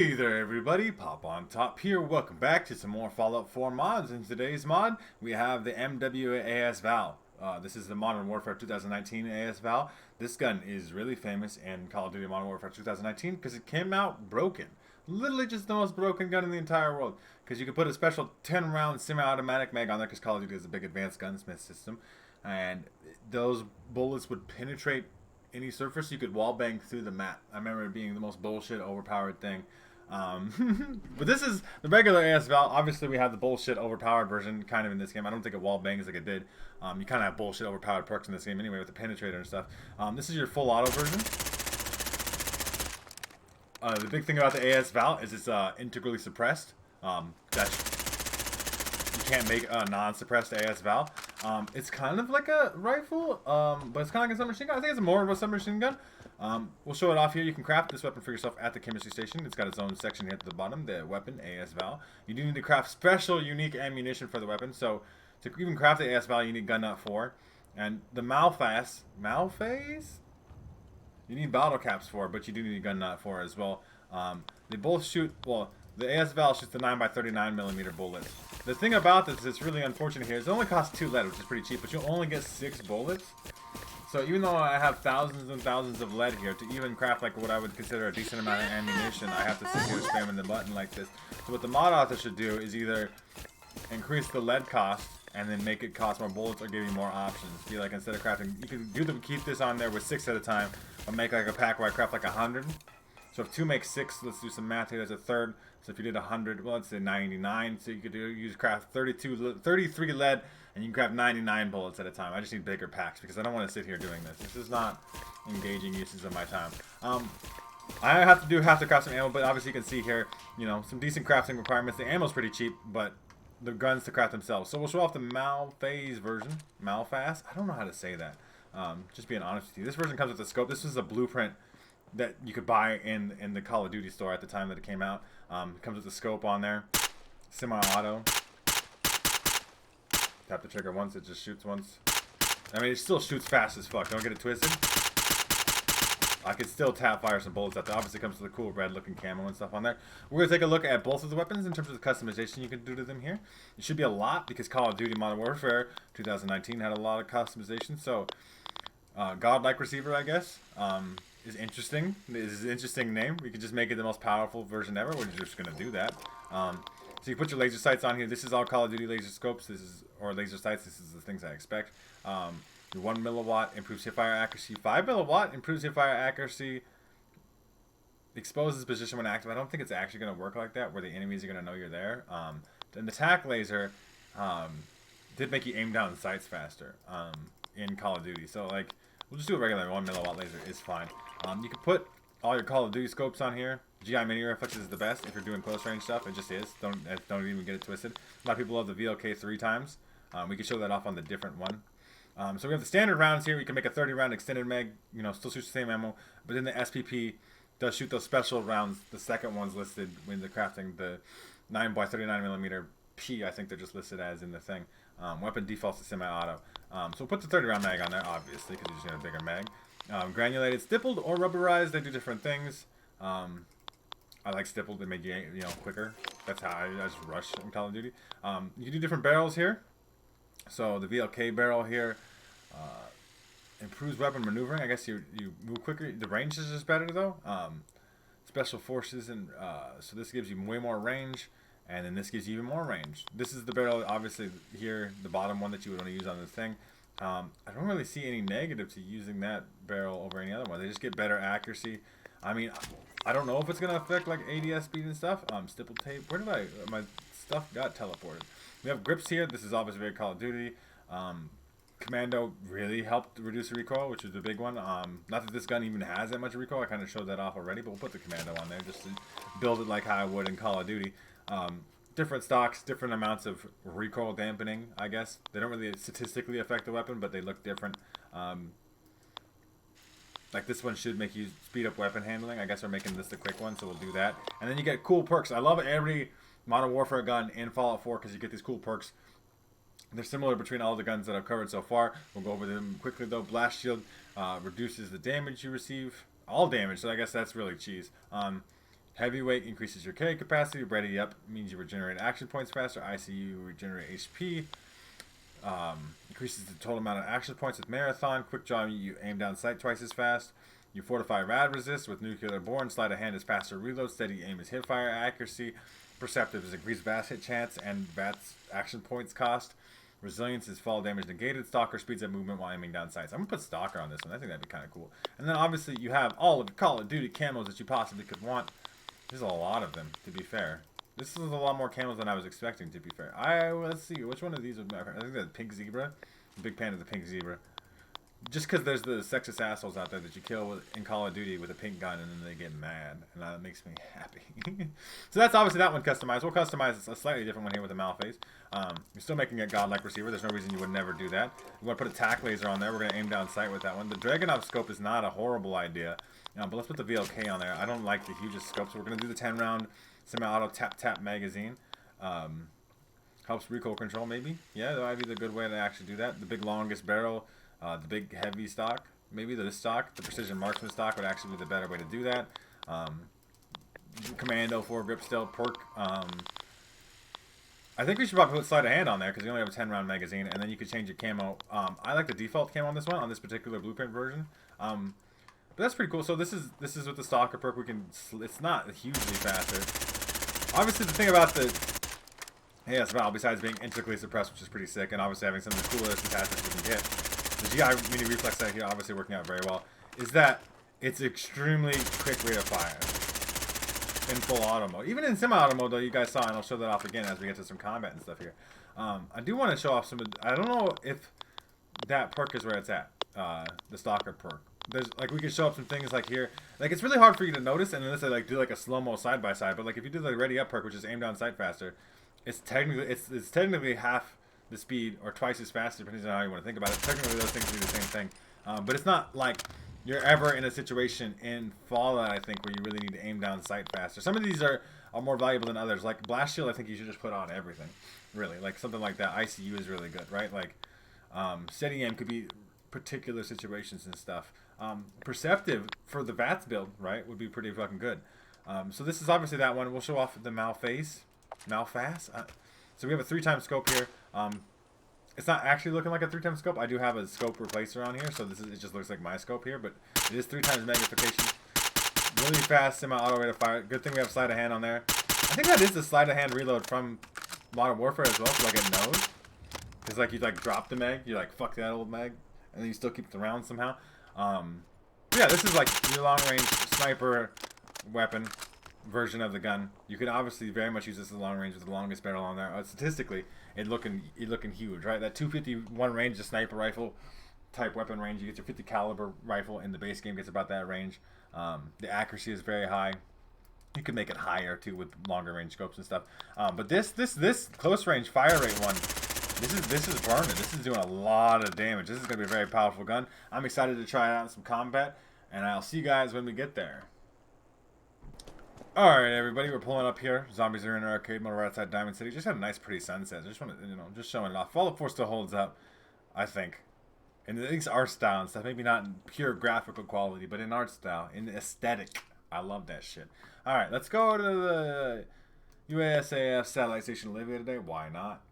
Hey there everybody, Pop on Top here. Welcome back to some more Fallout 4 mods. In today's mod, we have the AS Val. This is the Modern Warfare 2019 AS Val. This gun is really famous in Call of Duty Modern Warfare 2019 because it came out broken. Literally just the most broken gun in the entire world. Because you could put a special 10 round semi-automatic mag on there because Call of Duty has a big advanced gunsmith system. And those bullets would penetrate any surface. You could wall bang through the map. I remember it being the most bullshit overpowered thing. But this is the regular AS Val. Obviously, we have the bullshit overpowered version kind of in this game. I don't think it wall bangs like it did. You kind of have bullshit overpowered perks in this game anyway with the penetrator and stuff. This is your full auto version. The big thing about the AS Val is it's integrally suppressed. You can't make a non-suppressed AS Val. It's kind of like a rifle, but it's kind of like a submachine gun. I think it's more of a submachine gun. We'll show it off here. You can craft this weapon for yourself at the chemistry station. It's got its own section here at the bottom, the weapon, AS Val. You do need to craft special, unique ammunition for the weapon. So to even craft the AS Val, you need gun nut 4. And the Malphase? You need bottle caps for, but you do need gun nut 4 as well. They both shoot, well, the AS Val shoots the 9x39mm bullets. The thing about this that's really unfortunate here is it only costs 2 lead, which is pretty cheap, but you only get 6 bullets. So even though I have thousands and thousands of lead here, to even craft like what I would consider a decent amount of ammunition, I have to sit here spamming the button like this. So what the mod author should do is either increase the lead cost and then make it cost more bullets, or give you more options. Be like, instead of crafting, you can do them, keep this on there with 6 at a time, or make like a pack where I craft like 100. So if 2 makes 6, let's do some math here. That's a third. So if you did 100, well, let's say 99. So you could use craft 33 lead, and you can craft 99 bullets at a time. I just need bigger packs because I don't want to sit here doing this. This is not engaging uses of my time. I have to craft some ammo, but obviously you can see here, you know, some decent crafting requirements. The ammo's pretty cheap, but the guns to craft themselves. So we'll show off the Malphase version. Malphase? I don't know how to say that. Just being honest with you. This version comes with a scope. This is a blueprint that you could buy in the Call of Duty store at the time that it came out. It comes with a scope on there. Semi-auto. Tap the trigger once, it just shoots once. I mean, it still shoots fast as fuck. Don't get it twisted. I could still tap fire some bullets out there. Obviously, it comes with a cool red looking camo and stuff on there. We're going to take a look at both of the weapons in terms of the customization you can do to them here. It should be a lot because Call of Duty Modern Warfare 2019 had a lot of customization. So, Godlike Receiver, I guess, is interesting. Is an interesting name. We could just make it the most powerful version ever. We're just going to do that. So you put your laser sights on here. This is all Call of Duty laser scopes. Or laser sights. This is the things I expect. Your 1 milliwatt improves hipfire accuracy. 5 milliwatt improves hipfire accuracy. Exposes position when active. I don't think it's actually going to work like that, where the enemies are going to know you're there. An attack laser did make you aim down sights faster in Call of Duty. So like, we'll just do a regular 1 milliwatt laser. Is fine. You can put all your Call of Duty scopes on here. GI mini reflexes is the best if you're doing close range stuff. It just is. Don't even get it twisted. A lot of people love the VLK 3 times. We can show that off on the different one. So we have the standard rounds here. You can make a 30 round extended mag. You know, still shoots the same ammo. But then the SPP does shoot those special rounds. The second one's listed when they're crafting the 9x39mm P. I think they're just listed as in the thing. Weapon defaults to semi-auto. So we'll put the 30 round mag on there, obviously, because you just need a bigger mag. Granulated, stippled, or rubberized. They do different things. I like stippled. They make you know, quicker. That's how I just rush in Call of Duty. You can do different barrels here. So the VLK barrel here improves weapon maneuvering. I guess you move quicker. The range is just better though. Special forces, and so this gives you way more range, and then this gives you even more range. This is the barrel, obviously here, the bottom one that you would want to use on this thing. I don't really see any negative to using that barrel over any other one. They just get better accuracy. I mean, I don't know if it's gonna affect like ADS speed and stuff. Stipple tape. Where did my stuff got teleported? We have grips here. This is obviously very Call of Duty. Commando really helped reduce the recoil, which is the big one. Not that this gun even has that much recoil. I kind of showed that off already, but we'll put the Commando on there just to build it like how I would in Call of Duty. Different stocks, different amounts of recoil dampening, I guess. They don't really statistically affect the weapon, but they look different. Like this one should make you speed up weapon handling. I guess we're making this the quick one, so we'll do that. And then you get cool perks. I love every Modern Warfare gun in Fallout 4 because you get these cool perks. They're similar between all the guns that I've covered so far. We'll go over them quickly though. Blast Shield reduces the damage you receive. All damage, so I guess that's really cheese. Heavyweight increases your carry capacity. Ready up means you regenerate action points faster. ICU regenerate HP. Increases the total amount of action points with Marathon. Quick Draw, you aim down sight twice as fast. You fortify rad resist with Nuclear Born. Sleight of hand is faster reload. Steady aim is hip fire accuracy. Perceptive is increased VATS hit chance and VATS action points cost. Resilience is fall damage negated. Stalker speeds up movement while aiming down sights. I'm gonna put Stalker on this one. I think that'd be kind of cool. And then obviously you have all of the Call of Duty camos that you possibly could want. There's a lot of them, to be fair. This is a lot more camos than I was expecting, to be fair. Let's see, which one of these would matter? I think that's Pink Zebra. I'm a big fan of the Pink Zebra. Just because there's the sexist assholes out there that you kill in Call of Duty with a pink gun and then they get mad. And that makes me happy. So that's obviously that one customized. We'll customize a slightly different one here with a Malphase. You're still making a godlike receiver. There's no reason you would never do that. We want to put a tack laser on there. We're going to aim down sight with that one. The Dragunov scope is not a horrible idea. But let's put the VLK on there. I don't like the hugest scope, so we're going to do the 10-round semi-auto tap magazine. Helps recoil control, maybe. Yeah, that might be the good way to actually do that. The big longest barrel, the big heavy stock, maybe the stock, the precision marksman stock would actually be the better way to do that. Commando, foregrip still, perk. I think we should probably put sleight of hand on there because we only have a 10-round magazine, and then you could change your camo. I like the default camo on this one, on this particular blueprint version. But that's pretty cool. So this is with the Stalker perk. We can. It's not hugely faster. Obviously, the thing about the AS Val, besides being intricately suppressed, which is pretty sick, and obviously having some of the coolest attachments we can get, the GI mini reflex set here obviously working out very well, is that it's extremely quick rate of fire in full auto mode. Even in semi-auto mode, though, you guys saw, and I'll show that off again as we get to some combat and stuff here. I do want to show off some. I don't know if that perk is where it's at. The Stalker perk. There's like we could show up some things like here. Like it's really hard for you to notice, and unless I like do like a slow-mo side by side. But like if you do the ready up perk, which is aim down sight faster, it's technically half the speed or twice as fast, depending on how you want to think about it. Technically, those things do the same thing, but it's not like you're ever in a situation in Fallout, I think, where you really need to aim down sight faster. Some of these are more valuable than others. Like Blast Shield, I think you should just put on everything, really. Like something like that. ICU is really good, right? Like steady aim could be particular situations and stuff. Perceptive for the VATS build, right, would be pretty fucking good. So this is obviously that one. We'll show off the Malphase. So we have a 3-time scope here. It's not actually looking like a 3-time scope. I do have a scope replacer on here, so it just looks like my scope here, but it is 3 times magnification. Really fast semi-auto rate of fire. Good thing we have sleight of hand on there. I think that is the sleight of hand reload from Modern Warfare as well, so like it knows. Because like you like drop the mag, you're like fuck that old mag, and then you still keep the round somehow. Yeah, this is like your long-range sniper weapon version of the gun. You can obviously very much use this as long range with the longest barrel on there. Statistically, it looking huge, right? That 251 range, the sniper rifle type weapon range. You get your 50 caliber rifle in the base game gets about that range. The accuracy is very high. You can make it higher too with longer range scopes and stuff. But this close range fire rate one, this is burning. This is doing a lot of damage. This is gonna be a very powerful gun. I'm excited to try it out in some combat, and I'll see you guys when we get there. Alright everybody, we're pulling up here. Zombies are in our arcade mode right outside Diamond City. Just had a nice pretty sunset. Just want to, just showing it off. Fallout 4 still holds up, I think. In at least art style and stuff. Maybe not in pure graphical quality, but in art style, in aesthetic. I love that shit. Alright, let's go to the UASAF satellite station Olivia today. Why not?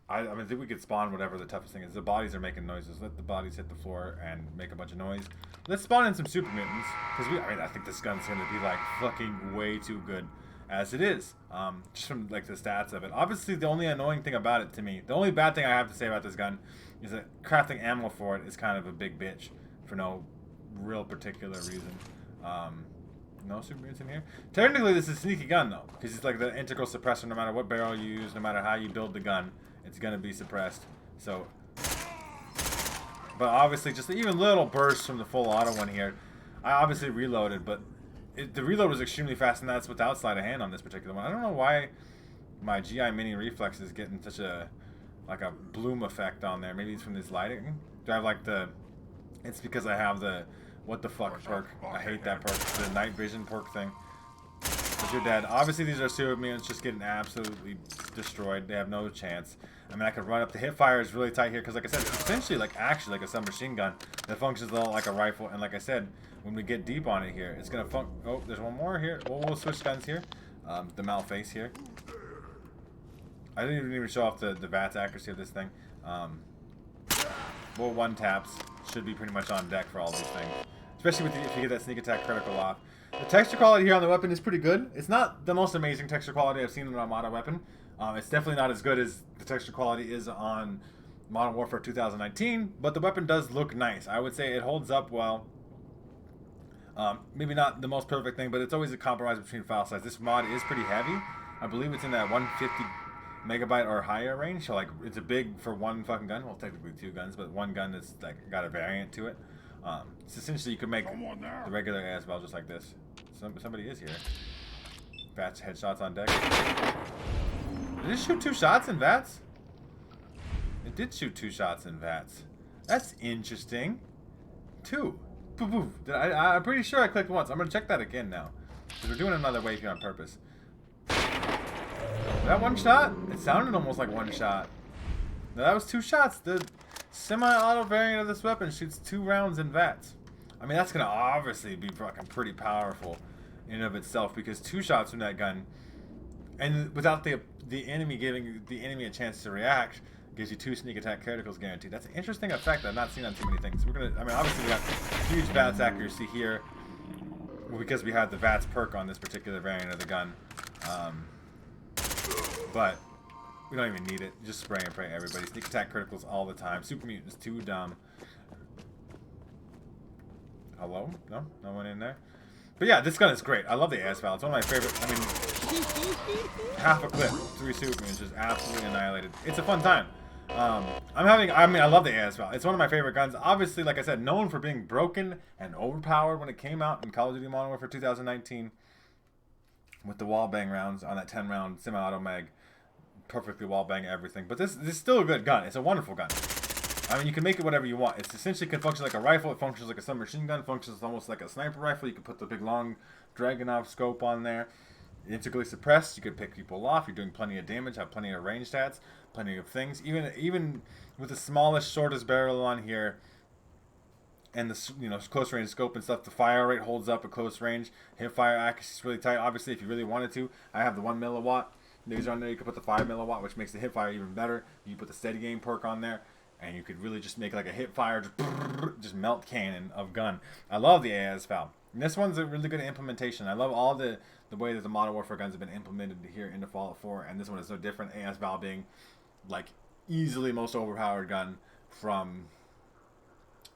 I think we could spawn whatever the toughest thing is. The bodies are making noises. Let the bodies hit the floor and make a bunch of noise. Let's spawn in some super mutants. Because I think this gun's going to be like fucking way too good as it is. Just from like the stats of it. Obviously the only annoying thing about it to me, the only bad thing I have to say about this gun is that crafting ammo for it is kind of a big bitch for no real particular reason. No super mutants in here. Technically this is a sneaky gun though. Because it's like the integral suppressor no matter what barrel you use, no matter how you build the gun. It's going to be suppressed. So, but obviously just even little bursts from the full auto one here. I obviously reloaded, but the reload was extremely fast, and that's without sleight of hand on this particular one. I don't know why my GI mini reflex is getting such a bloom effect on there. Maybe it's from this lighting. Do I have like it's because I have the what the fuck perk. I hate that perk. The night vision perk thing. But you're dead. Obviously, these are super mutants just getting absolutely destroyed. They have no chance. I mean, I could run up. The hip fire is really tight here because, like I said, it's essentially like actually like a submachine gun that functions a lot like a rifle. And like I said, when we get deep on it here, it's gonna Oh, there's one more here. We'll switch guns here. The Malface here. I didn't even show off the VATS accuracy of this thing. Well, one taps should be pretty much on deck for all these things, especially with if you get that sneak attack critical off. The texture quality here on the weapon is pretty good. It's not the most amazing texture quality I've seen in an Armada weapon. It's definitely not as good as the texture quality is on Modern Warfare 2019, but the weapon does look nice. I would say it holds up well. Maybe not the most perfect thing, but it's always a compromise between file size. This mod is pretty heavy. I believe it's in that 150 megabyte or higher range, so like it's a big for one fucking gun. Well, technically two guns, but one gun that's like got a variant to it. So essentially you could make the regular AS Val just like this. Somebody is here. VATS headshots on deck. Did it shoot 2 shots in VATS? It did shoot 2 shots in VATS. That's interesting. 2. Poof, poof. I'm pretty sure I clicked once. I'm gonna check that again now, because we're doing another wave here on purpose. That 1 shot? It sounded almost like 1 shot. No, that was 2 shots. The semi-auto variant of this weapon shoots 2 rounds in VATS. I mean, that's gonna obviously be fucking pretty powerful in and of itself, because 2 shots from that gun, and without the enemy giving the enemy a chance to react, gives you 2 sneak attack criticals guaranteed. That's an interesting effect that I've not seen on too many things. I mean, obviously we got huge VATS accuracy here because we have the VATS perk on this particular variant of the gun. But we don't even need it. Just spray and pray everybody. Sneak attack criticals all the time. Super mutants too dumb. Hello? No? No one in there? But yeah, this gun is great. I love the AS Val. It's one of my favorite. I mean, half a clip, 3 super mutants just absolutely annihilated. It's a fun time. I love the AS Val. It's one of my favorite guns. Obviously, like I said, known for being broken and overpowered when it came out in Call of Duty Modern Warfare 2019 with the wall bang rounds on that 10 round semi-auto mag. Perfectly wall bang everything. But this is still a good gun. It's a wonderful gun. I mean, you can make it whatever you want. It essentially can function like a rifle. It functions like a submachine gun. It functions almost like a sniper rifle. You can put the big long Dragunov scope on there. Integrally suppressed. You could pick people off. You're doing plenty of damage. Have plenty of range stats. Plenty of things. Even with the smallest, shortest barrel on here, and the close range scope and stuff, the fire rate holds up at close range. Hip fire accuracy is really tight. Obviously, if you really wanted to, I have the 1 milliwatt. These on there. You can put the 5 milliwatt, which makes the hip fire even better. You put the steady game perk on there, and you could really just make like a hip fire, just melt cannon of gun. I love the AS Val. And this one's a really good implementation. I love all the way that the Modern Warfare guns have been implemented here into Fallout 4, and this one is no different. AS Val being like easily most overpowered gun from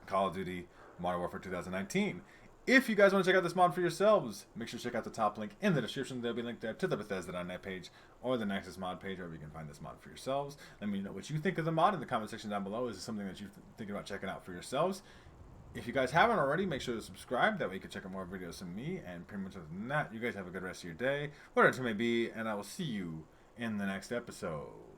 Call of Duty Modern Warfare 2019. If you guys want to check out this mod for yourselves, make sure to check out the top link in the description. There'll be a link there to the Bethesda.net page or the Nexus mod page, wherever you can find this mod for yourselves. Let me know what you think of the mod in the comment section down below. Is this something that you're thinking about checking out for yourselves? If you guys haven't already, make sure to subscribe. That way you can check out more videos from me. And pretty much other than that, you guys have a good rest of your day, whatever it may be, and I will see you in the next episode.